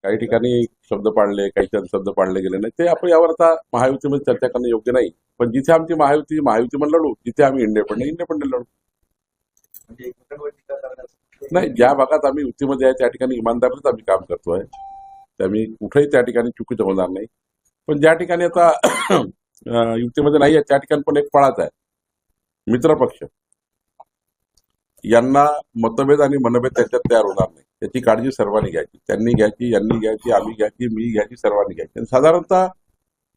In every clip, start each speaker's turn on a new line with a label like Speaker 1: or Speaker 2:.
Speaker 1: काही ठिकाणी शब्द पाळले, काही शब्द पाळले गेले नाही. ते आपण यावर आता महायुतीमध्ये चर्चा करणं योग्य नाही. पण जिथे आमची महायुतीमध्ये लढू, तिथे आम्ही इंडिपेंडेंट लढू.
Speaker 2: म्हणजे एकमेकांवर टीका करण्याचं
Speaker 1: नाही, ज्या भागात आम्ही युतीमध्ये आहे त्या ठिकाणी इमानदारीच आम्ही काम करतोय. आम्ही कुठेही त्या ठिकाणी चुकीचं होणार नाही. पण ज्या ठिकाणी आता युतीमध्ये नाही आहे त्या ठिकाणी पण एक पळाच आहे. मित्रपक्ष यांना मतभेद आणि मनभेद त्याच्यात तयार होणार नाही, याची काळजी सर्वांनी घ्यायची. त्यांनी घ्यायची, यांनी घ्यायची, आम्ही घ्यायची, मी घ्यायची, सर्वांनी घ्यायची. आणि साधारणतः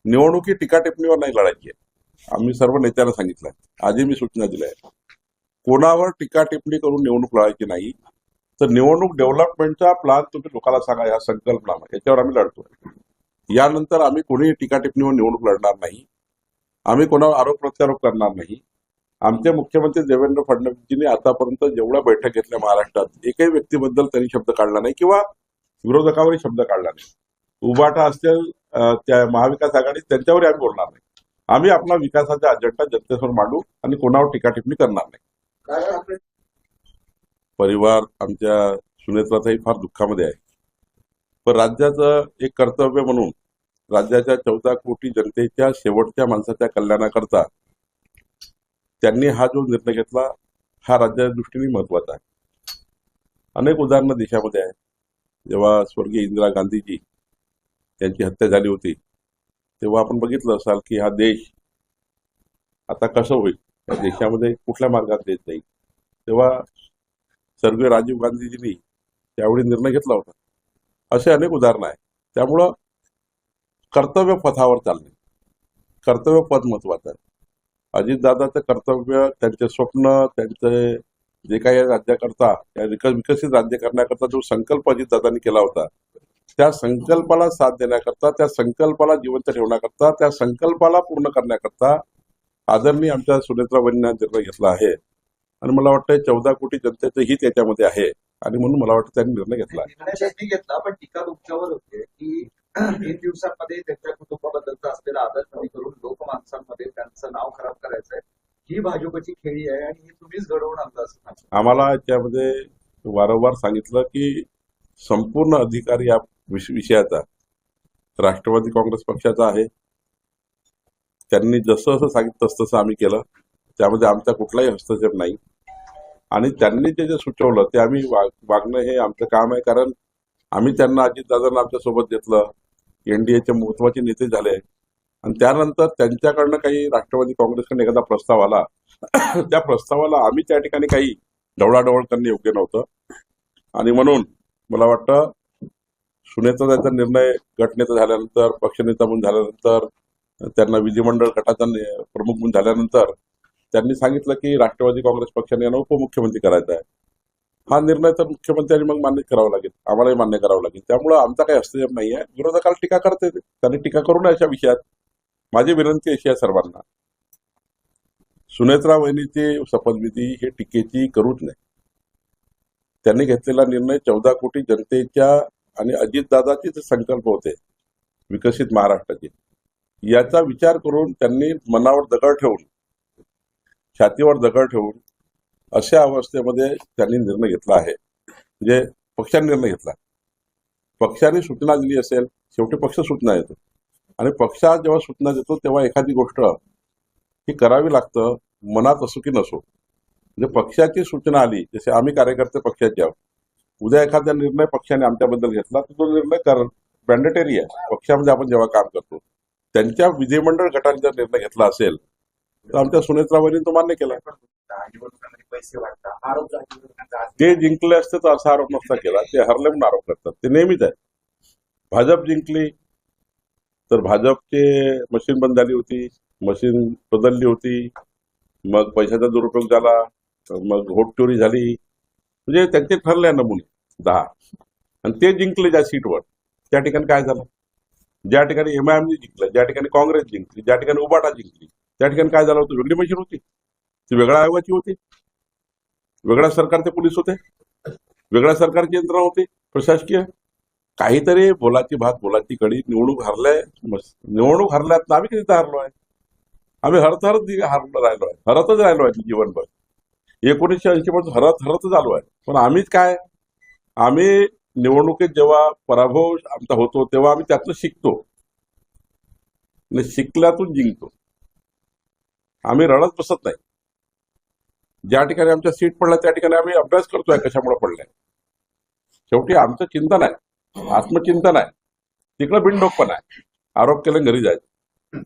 Speaker 1: निवडणुकी टीका टिप्पणीवर नाही लढायची आहे. आम्ही सर्व नेत्यांना सांगितलं, आजही मी सूचना दिल्या आहे, कोणावर टीका टिप्पणी करून निवडणूक लढायची नाही. तर निवडणूक डेव्हलपमेंटचा प्लॅन तुम्ही लोकांना सांगा, या संकल्पना याच्यावर आम्ही लढतोय. यानंतर आम्ही कोणीही टीका टिप्पणीवर निवडणूक लढणार नाही. आम्ही कोणावर आरोप प्रत्यारोप करणार नाही. आमचे मुख्यमंत्री देवेंद्र फडणवीसजींनी आतापर्यंत जेवढ्या बैठक घेतल्या महाराष्ट्रात, एकही व्यक्तीबद्दल त्यांनी शब्द काढला नाही किंवा विरोधकावरही शब्द काढला नाही. उभाटा असतील त्या महाविकास आघाडी, त्यांच्यावरही आम्ही बोलणार नाही. आम्ही आपला विकासाचा अजेंडा जनतेसमोर मांडू आणि कोणावर टीका टिप्पणी करणार नाही. परिवार आमच्या सुनेत्राचाही फार दुःखामध्ये आहे. पण राज्याचं एक कर्तव्य म्हणून राज्याच्या 14 कोटी जनतेच्या शेवटच्या माणसाच्या कल्याणाकरता त्यांनी हा जो निर्णय घेतला, हा राज्याच्या दृष्टीने महत्वाचा आहे. अनेक उदाहरणं देशामध्ये आहेत. जेव्हा स्वर्गीय इंदिरा गांधीजी यांची हत्या झाली होती, तेव्हा आपण बघितलं असाल की हा देश आता कसं होईल, या देशामध्ये कुठल्या मार्गात देत जाईल. तेव्हा स्वर्गीय राजीव गांधीजींनी त्यावेळी निर्णय घेतला होता. असे अनेक उदाहरणं आहेत. त्यामुळं कर्तव्य पथावर चालणे, कर्तव्य पद महत्वाचं आहे. अजितदादाचं कर्तव्य, त्यांचे स्वप्न, त्यांचे जे काही राज्याकरता, या विकसित राज्य करण्याकरता जो संकल्प अजितदादांनी केला होता, त्या संकल्पाला साथ देण्याकरता, त्या संकल्पाला जिवंत ठेवण्याकरता, त्या संकल्पाला पूर्ण करण्याकरता आदरणीय आमच्या सुनेत्राबाईंनी निर्णय घेतला आहे. आणि मला वाटतं 14 कोटी जनतेचं हित याच्यामध्ये आहे आणि म्हणून मला वाटतं त्यांनी निर्णय घेतला.
Speaker 2: निर्णय घेतला, पण टीका तुमच्यावर होते की 3 दिवसांमध्ये त्यांच्या कुटुंबाबद्दलचा असलेला आदर कमी करून लोकमानसांमध्ये त्यांचं नाव खराब करायचंय, ही भाजपची खेळी आहे आणि हे तुम्हीच घडवून आणलं असं सांगितलं.
Speaker 1: आम्हाला याच्यामध्ये वारंवार सांगितलं की संपूर्ण अधिकार या विषयाचा राष्ट्रवादी काँग्रेस पक्षाचा आहे. त्यांनी जसं असं सांगितलं तसं आम्ही केलं. त्यामध्ये आमचा कुठलाही हस्तक्षेप नाही. आणि त्यांनी जे सुचवलं ते आम्ही वागणं हे आमचं काम आहे. कारण आम्ही त्यांना, अजितदादांना आमच्यासोबत घेतलं, एनडीएचे महत्वाचे नेते झाले आणि त्यानंतर त्यांच्याकडनं काही राष्ट्रवादी काँग्रेसकडे एखादा प्रस्ताव आला, त्या प्रस्तावाला आम्ही त्या ठिकाणी काही ढवळाढवळ करणं योग्य नव्हतं. आणि म्हणून मला वाटतं सुनेत्राचा निर्णय गटनेता झाल्यानंतर, पक्षनेता म्हणून झाल्यानंतर, त्यांना विधिमंडळ गटाचा प्रमुख म्हणून झाल्यानंतर त्यांनी सांगितलं की राष्ट्रवादी काँग्रेस पक्षाने यांना उपमुख्यमंत्री करायचा आहे. हा निर्णय तर मुख्यमंत्र्यांनी मग मान्य करावा लागेल, आम्हालाही मान्य करावं लागेल. त्यामुळं आमचा काही हस्तक्षेप नाही आहे. विरोधकाला टीका करते, त्यांनी टीका करू नये अशा विषयात. माझी विनंती अशी आहे सर्वांना, सुनेत्रा वहिनीची शपथविधी हे टीकेची करूच नाही. त्यांनी घेतलेला निर्णय 14 कोटी जनतेच्या आणि अजितदादाचे संकल्प होते विकसित महाराष्ट्राचे, याचा विचार करून त्यांनी मनावर दगड ठेवून, छातीवर दगड ठेवून अशा अवस्थेमध्ये त्यांनी निर्णय घेतला आहे. म्हणजे पक्षाने निर्णय घेतला, पक्षाने सूचना दिली असेल, शेवटी पक्ष सूचना देतो आणि पक्षात जेव्हा सूचना देतो तेव्हा एखादी गोष्ट ही करावी लागतं, मनात असो की नसो. म्हणजे पक्षाची सूचना आली, जसे आम्ही कार्यकर्ते पक्षाचे आहोत, उद्या एखादा निर्णय पक्षाने आमच्याबद्दल घेतला तर तो निर्णय मॅन्डेटरी आहे. पक्षामध्ये आपण जेव्हा काम करतो, त्यांच्या विधिमंडळ गटाने जर निर्णय घेतला असेल तर आमच्या सुनेत्राबाईंनी तो मान्य केला.
Speaker 2: पैसे वाटतात, आरोप झाले,
Speaker 1: ते जिंकले असते तर असा आरोप नसता केला. ते हरले म्हणून आरोप करतात, ते नेहमीच आहे. भाजप जिंकली तर भाजपचे मशीन बंद झाली होती, मशीन बदलली होती, मग पैशाचा दुरुपयोग झाला, मग व्होट चोरी झाली. म्हणजे त्यांचे ठरले नमुने 10 आणि ते जिंकले ज्या सीटवर, त्या ठिकाणी काय झालं, ज्या ठिकाणी एमआयएमने जिंकलं, ज्या ठिकाणी काँग्रेस जिंकली, ज्या ठिकाणी उबाटा जिंकली, त्या ठिकाणी काय झालं होतं, वेगळी मशीन होती, ती वेगळ्या आयोगाची होती, वेगळ्या सरकारचे पोलीस होते, वेगळ्या सरकारची यंत्रणा होती प्रशासकीय. काहीतरी बोलाची भात बोलाची कडी. निवडणूक हरल्यात आम्ही किती हारलो आहे, आम्ही हरतच राहिलो आहे जीवनभर. 1980 पासून हरतच आलो आहे. पण आम्हीच काय, आम्ही निवडणुकीत जेव्हा पराभव आमचा होतो तेव्हा आम्ही त्यातनं शिकतो आणि शिकल्यातून जिंकतो. आम्ही रडत बसत नाही. ज्या ठिकाणी आमच्या सीट पडल्या त्या ठिकाणी आम्ही अभ्यास करतोय कशामुळे पडलाय. शेवटी आमचं चिंतन आहे, आत्मचिंतन आहे. तिकडं बिनडोकपण आहे. आरोप केलं घरी जायचं.